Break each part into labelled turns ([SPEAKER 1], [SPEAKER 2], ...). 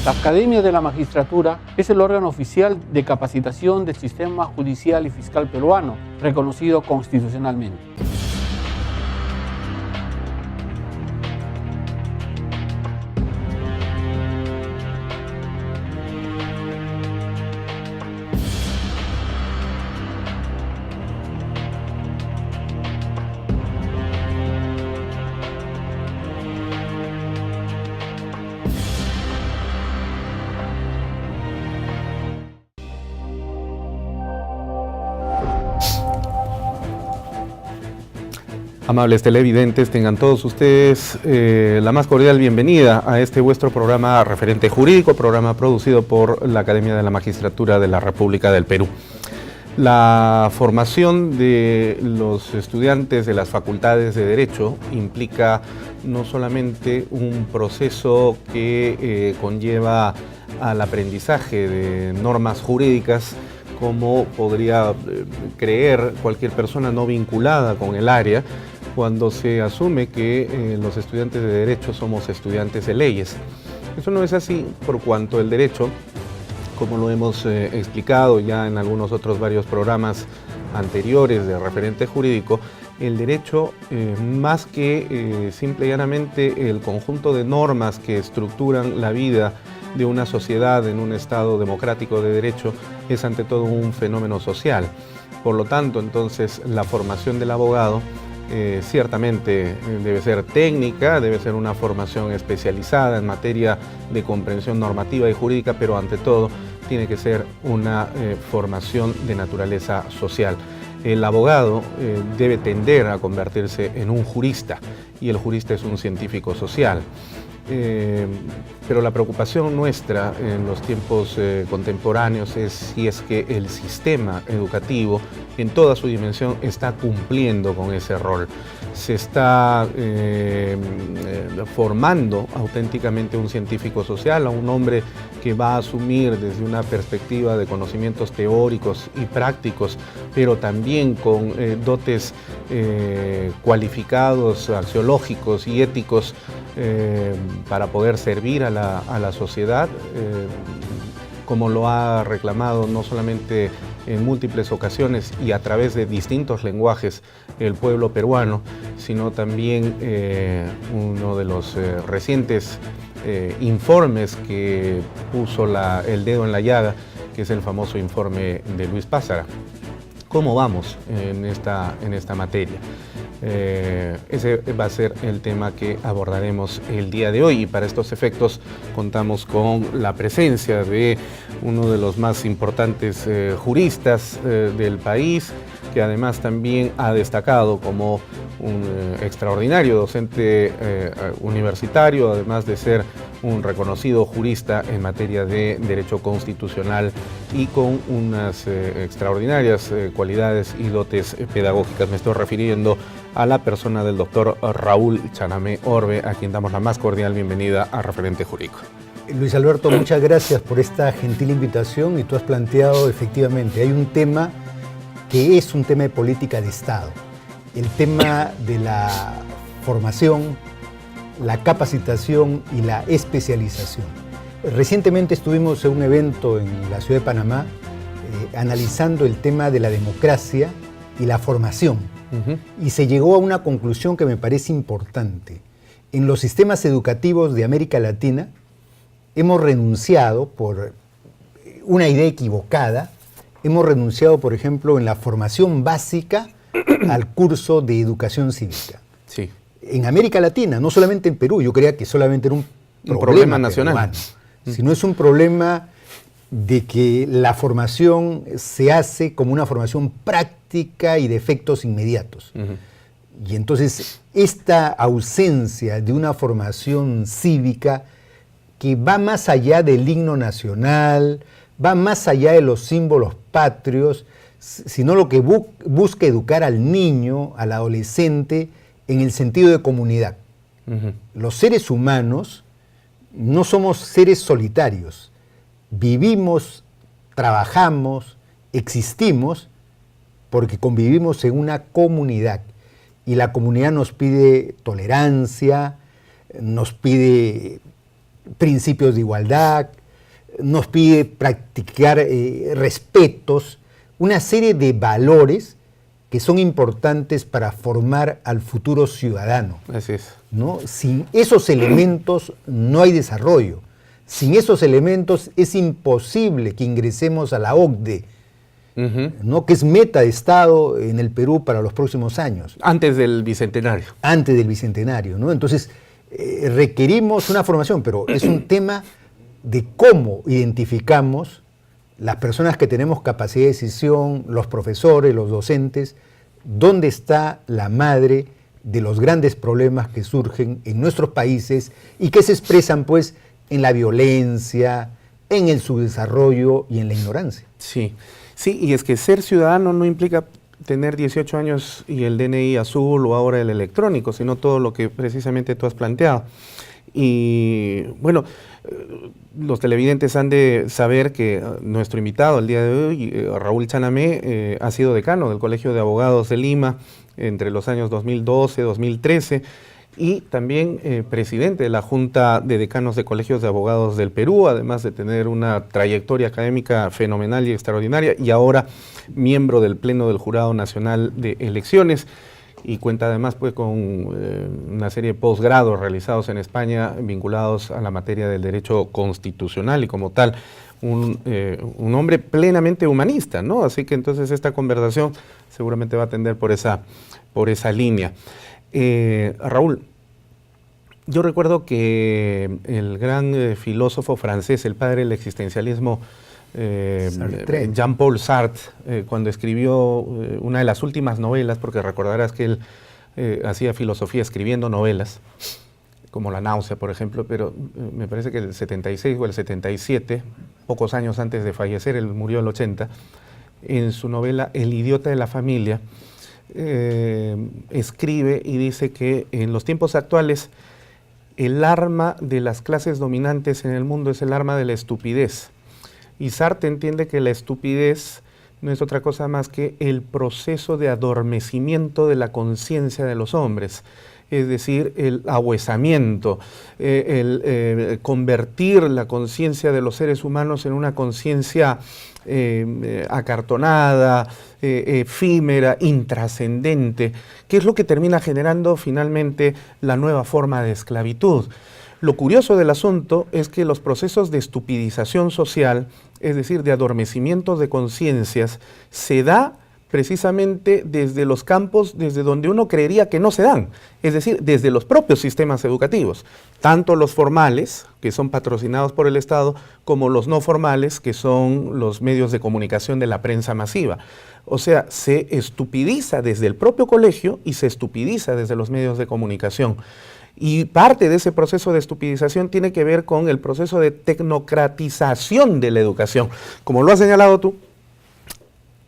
[SPEAKER 1] La Academia de la Magistratura es el órgano oficial de capacitación del sistema judicial y fiscal peruano, reconocido constitucionalmente.
[SPEAKER 2] Amables televidentes, tengan todos ustedes la más cordial bienvenida a este vuestro programa Referente Jurídico, programa producido por la Academia de la Magistratura de la República del Perú. La formación de los estudiantes de las facultades de Derecho implica no solamente un proceso que conlleva al aprendizaje de normas jurídicas, como podría creer cualquier persona no vinculada con el área, cuando se asume que los estudiantes de Derecho somos estudiantes de leyes. Eso no es así, por cuanto el derecho, como lo hemos explicado ya en algunos otros varios programas anteriores de Referente Jurídico, el derecho, más que simple y llanamente el conjunto de normas que estructuran la vida de una sociedad en un Estado democrático de derecho, es ante todo un fenómeno social. Por lo tanto, entonces, la formación del abogado ciertamente debe ser técnica, debe ser una formación especializada en materia de comprensión normativa y jurídica, pero ante todo tiene que ser una formación de naturaleza social. El abogado debe tender a convertirse en un jurista, y el jurista es un científico social. Pero la preocupación nuestra en los tiempos contemporáneos es si es que el sistema educativo en toda su dimensión está cumpliendo con ese rol. Se está formando auténticamente un científico social, a un hombre que va a asumir desde una perspectiva de conocimientos teóricos y prácticos, pero también con dotes cualificados, axiológicos y éticos para poder servir a la sociedad, como lo ha reclamado no solamente en múltiples ocasiones y a través de distintos lenguajes el pueblo peruano, sino también uno de los recientes informes que puso el dedo en la llaga, que es el famoso informe de Luis Pázara. ¿Cómo vamos en esta materia? Ese va a ser el tema que abordaremos el día de hoy, y para estos efectos contamos con la presencia de uno de los más importantes juristas del país, que además también ha destacado como un extraordinario docente universitario, además de ser un reconocido jurista en materia de derecho constitucional y con unas extraordinarias cualidades y dotes pedagógicas. Me estoy refiriendo a la persona del doctor Raúl Chanamé Orbe, a quien damos la más cordial bienvenida a Referente Jurídico.
[SPEAKER 3] Luis Alberto, muchas gracias por esta gentil invitación, y tú has planteado efectivamente, hay un tema que es un tema de política de Estado, el tema de la formación, la capacitación y la especialización. Recientemente estuvimos en un evento en la ciudad de Panamá analizando el tema de la democracia y la formación. Y se llegó a una conclusión que me parece importante. En los sistemas educativos de América Latina hemos renunciado, por una idea equivocada, hemos renunciado, por ejemplo, en la formación básica al curso de educación cívica.
[SPEAKER 2] Sí.
[SPEAKER 3] En América Latina, no solamente en Perú, yo creía que solamente era un
[SPEAKER 2] problema nacional,
[SPEAKER 3] peruano, sino es un problema de que la formación se hace como una formación práctica y de efectos inmediatos. Y entonces esta ausencia de una formación cívica que va más allá del himno nacional, va más allá de los símbolos patrios, sino lo que busca educar al niño, al adolescente, en el sentido de comunidad. Los seres humanos no somos seres solitarios. Vivimos, trabajamos, existimos porque convivimos en una comunidad, y la comunidad nos pide tolerancia, nos pide principios de igualdad, nos pide practicar respetos, una serie de valores que son importantes para formar al futuro ciudadano.
[SPEAKER 2] Así es.
[SPEAKER 3] ¿No? Sin esos elementos no hay desarrollo. Sin esos elementos es imposible que ingresemos a la OCDE, ¿no? Que es meta de Estado en el Perú para los próximos años.
[SPEAKER 2] Antes del Bicentenario.
[SPEAKER 3] Antes del Bicentenario, ¿no? Entonces, requerimos una formación, pero es un tema de cómo identificamos las personas que tenemos capacidad de decisión, los profesores, los docentes, dónde está la madre de los grandes problemas que surgen en nuestros países y que se expresan, pues, en la violencia, en el subdesarrollo y en la ignorancia.
[SPEAKER 2] Sí, sí, y es que ser ciudadano no implica tener 18 años y el DNI azul o ahora el electrónico, sino todo lo que precisamente tú has planteado. Y bueno, los televidentes han de saber que nuestro invitado el día de hoy, Raúl Chanamé, ha sido decano del Colegio de Abogados de Lima entre los años 2012 y 2013 y también presidente de la Junta de Decanos de Colegios de Abogados del Perú, además de tener una trayectoria académica fenomenal y extraordinaria, y ahora miembro del Pleno del Jurado Nacional de Elecciones, y cuenta además pues con una serie de posgrados realizados en España vinculados a la materia del derecho constitucional y como tal un hombre plenamente humanista, ¿no? Así que entonces esta conversación seguramente va a tender por esa línea. Raúl, yo recuerdo que el gran filósofo francés, el padre del existencialismo, Jean-Paul Sartre, cuando escribió una de las últimas novelas, porque recordarás que él hacía filosofía escribiendo novelas, como La náusea, por ejemplo, pero me parece que el 76 o el 77, pocos años antes de fallecer, él murió el 80, en su novela El idiota de la familia, escribe y dice que en los tiempos actuales el arma de las clases dominantes en el mundo es el arma de la estupidez. Y Sartre entiende que la estupidez no es otra cosa más que el proceso de adormecimiento de la conciencia de los hombres, es decir, el ahuesamiento, el convertir la conciencia de los seres humanos en una conciencia acartonada, efímera, intrascendente, que es lo que termina generando finalmente la nueva forma de esclavitud. Lo curioso del asunto es que los procesos de estupidización social, es decir, de adormecimiento de conciencias, se da precisamente desde los campos desde donde uno creería que no se dan, es decir, desde los propios sistemas educativos, tanto los formales, que son patrocinados por el Estado, como los no formales, que son los medios de comunicación de la prensa masiva. O sea, se estupidiza desde el propio colegio y se estupidiza desde los medios de comunicación. Y parte de ese proceso de estupidización tiene que ver con el proceso de tecnocratización de la educación. Como lo has señalado tú,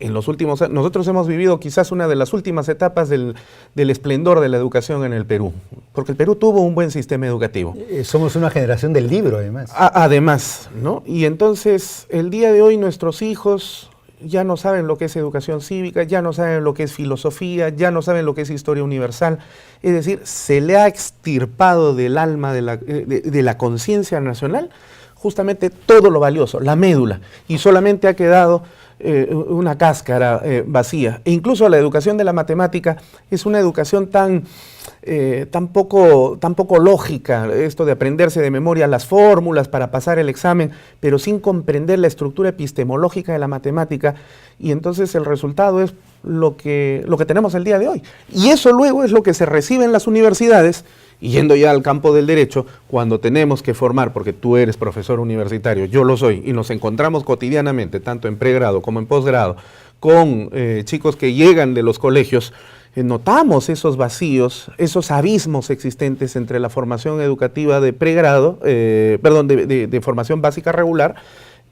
[SPEAKER 2] en los últimos años, nosotros hemos vivido quizás una de las últimas etapas del esplendor de la educación en el Perú, porque el Perú tuvo un buen sistema educativo.
[SPEAKER 3] Somos una generación del libro, además.
[SPEAKER 2] Además, ¿no? Y entonces, el día de hoy nuestros hijos ya no saben lo que es educación cívica, ya no saben lo que es filosofía, ya no saben lo que es historia universal. Es decir, se le ha extirpado del alma de la conciencia nacional justamente todo lo valioso, la médula, y solamente ha quedado una cáscara vacía. E incluso la educación de la matemática es una educación tan poco lógica, esto de aprenderse de memoria las fórmulas para pasar el examen, pero sin comprender la estructura epistemológica de la matemática, y entonces el resultado es lo que tenemos el día de hoy. Y eso luego es lo que se recibe en las universidades, y yendo ya al campo del derecho, cuando tenemos que formar, porque tú eres profesor universitario, yo lo soy, y nos encontramos cotidianamente, tanto en pregrado como en posgrado, con chicos que llegan de los colegios, notamos esos vacíos, esos abismos existentes entre la formación educativa de pregrado, de formación básica regular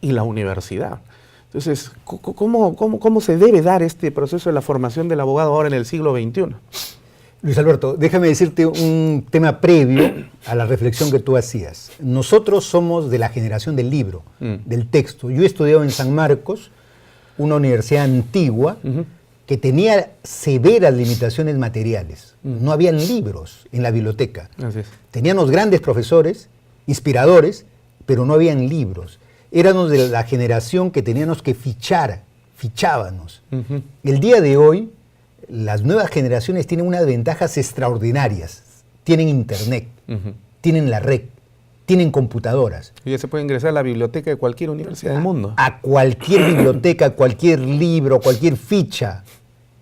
[SPEAKER 2] y la universidad. Entonces, ¿cómo se debe dar este proceso de la formación del abogado ahora en el siglo XXI?
[SPEAKER 3] Luis Alberto, déjame decirte un tema previo a la reflexión que tú hacías. Nosotros somos de la generación del libro, del texto. Yo he estudiado en San Marcos, una universidad antigua, que tenía severas limitaciones materiales. No habían libros en la biblioteca.
[SPEAKER 2] Así es.
[SPEAKER 3] Teníamos grandes profesores inspiradores, pero no habían libros. Éramos de la generación que teníamos que fichábamos. El día de hoy, las nuevas generaciones tienen unas ventajas extraordinarias. Tienen internet, tienen la red, tienen computadoras.
[SPEAKER 2] Y ya se puede ingresar a la biblioteca de cualquier universidad del mundo.
[SPEAKER 3] A cualquier biblioteca, cualquier libro, cualquier ficha.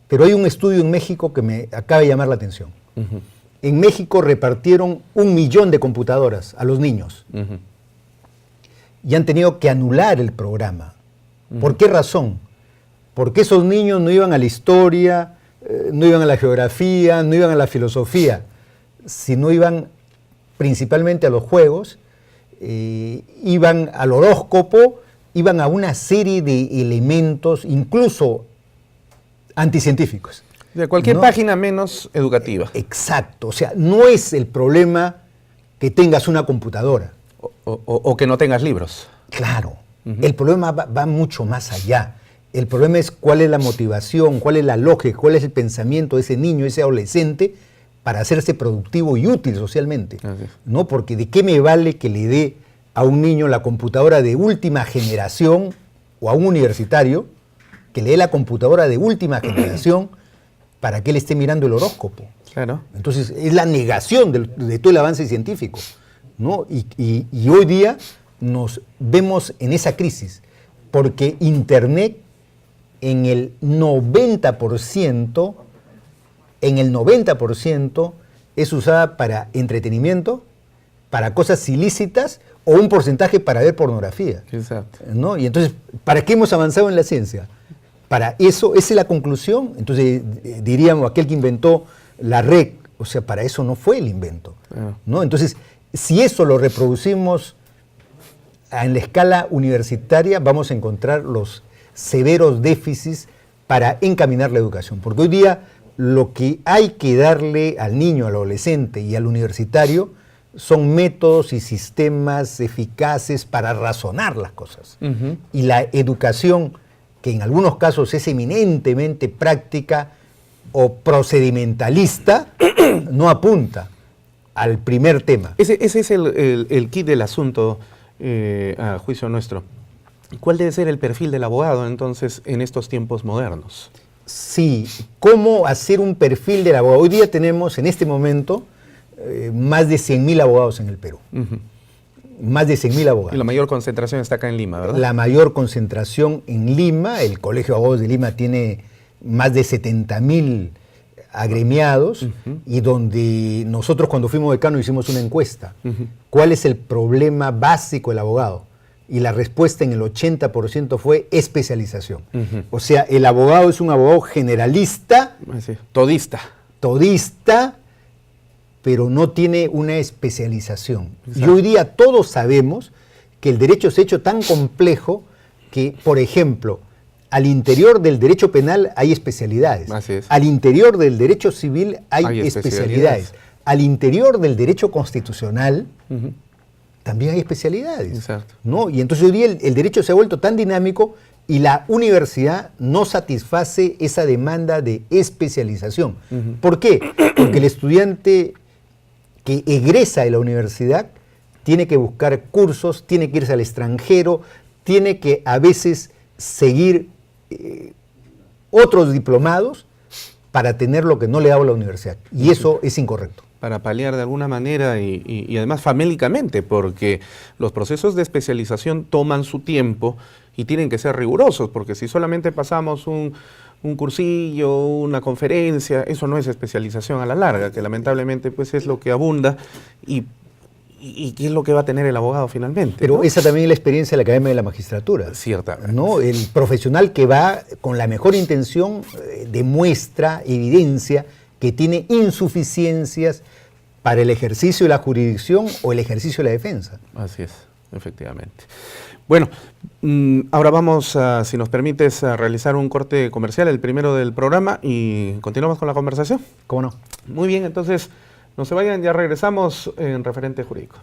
[SPEAKER 3] Pero hay un estudio en México que me acaba de llamar la atención. En México repartieron 1 millón de computadoras a los niños. Y han tenido que anular el programa. ¿Por qué razón? Porque esos niños no iban a la historia, no iban a la geografía, no iban a la filosofía, sino iban principalmente a los juegos, iban al horóscopo, iban a una serie de elementos, incluso anticientíficos.
[SPEAKER 2] De cualquier
[SPEAKER 3] ¿no?
[SPEAKER 2] página menos educativa.
[SPEAKER 3] Exacto, o sea, no es el problema que tengas una computadora.
[SPEAKER 2] O que no tengas libros.
[SPEAKER 3] Claro, el problema va mucho más allá. El problema es cuál es la motivación, cuál es la lógica, cuál es el pensamiento de ese niño, ese adolescente, para hacerse productivo y útil socialmente. ¿No? Porque ¿de qué me vale que le dé a un niño la computadora de última generación o a un universitario que le dé la computadora de última generación para que él esté mirando el horóscopo?
[SPEAKER 2] Claro.
[SPEAKER 3] Entonces es la negación de todo el avance científico, ¿no? Y hoy día nos vemos en esa crisis porque Internet en el 90% es usada para entretenimiento, para cosas ilícitas o un porcentaje para ver pornografía.
[SPEAKER 2] Exacto.
[SPEAKER 3] ¿No? Y entonces, ¿para qué hemos avanzado en la ciencia? Para eso, esa es la conclusión. Entonces, diríamos, aquel que inventó la red, o sea, para eso no fue el invento. ¿No? Entonces, si eso lo reproducimos en la escala universitaria, vamos a encontrar los severos déficits para encaminar la educación. Porque hoy día lo que hay que darle al niño, al adolescente y al universitario son métodos y sistemas eficaces para razonar las cosas. Y la educación, que en algunos casos es eminentemente práctica o procedimentalista, no apunta al primer tema.
[SPEAKER 2] Ese es el kit del asunto, a juicio nuestro. ¿Cuál debe ser el perfil del abogado, entonces, en estos tiempos modernos?
[SPEAKER 3] Sí, ¿cómo hacer un perfil del abogado? Hoy día tenemos, en este momento, más de 100.000 abogados en el Perú. Más de 100.000 abogados.
[SPEAKER 2] Y la mayor concentración está acá en Lima, ¿verdad?
[SPEAKER 3] La mayor concentración en Lima. El Colegio de Abogados de Lima tiene más de 70.000 agremiados y donde nosotros cuando fuimos decanos hicimos una encuesta. ¿Cuál es el problema básico del abogado? Y la respuesta en el 80% fue especialización. O sea, el abogado es un abogado generalista, todista, pero no tiene una especialización. Exacto. Y hoy día todos sabemos que el derecho se ha hecho tan complejo que, por ejemplo, al interior del derecho penal hay especialidades.
[SPEAKER 2] Así es.
[SPEAKER 3] Al interior del derecho civil hay especialidades. Al interior del derecho constitucional también hay especialidades.
[SPEAKER 2] Exacto.
[SPEAKER 3] ¿No? Y entonces hoy día el derecho se ha vuelto tan dinámico y la universidad no satisface esa demanda de especialización. ¿Por qué? Porque el estudiante que egresa de la universidad tiene que buscar cursos, tiene que irse al extranjero, tiene que a veces seguir otros diplomados para tener lo que no le daba la universidad. Y eso es incorrecto.
[SPEAKER 2] Para paliar de alguna manera y además famélicamente, porque los procesos de especialización toman su tiempo y tienen que ser rigurosos, porque si solamente pasamos un cursillo, una conferencia, eso no es especialización a la larga, que lamentablemente pues es lo que abunda y qué es lo que va a tener el abogado finalmente.
[SPEAKER 3] Pero
[SPEAKER 2] ¿no?
[SPEAKER 3] Esa también es la experiencia de la Academia de la Magistratura.
[SPEAKER 2] Ciertamente.
[SPEAKER 3] ¿No? El profesional que va con la mejor intención demuestra, evidencia que tiene insuficiencias para el ejercicio de la jurisdicción o el ejercicio de la defensa.
[SPEAKER 2] Así es, efectivamente. Bueno, ahora vamos, si nos permites, a realizar un corte comercial, el primero del programa, y continuamos con la conversación.
[SPEAKER 3] ¿Cómo no?
[SPEAKER 2] Muy bien, entonces no se vayan, ya regresamos en Referente Jurídico.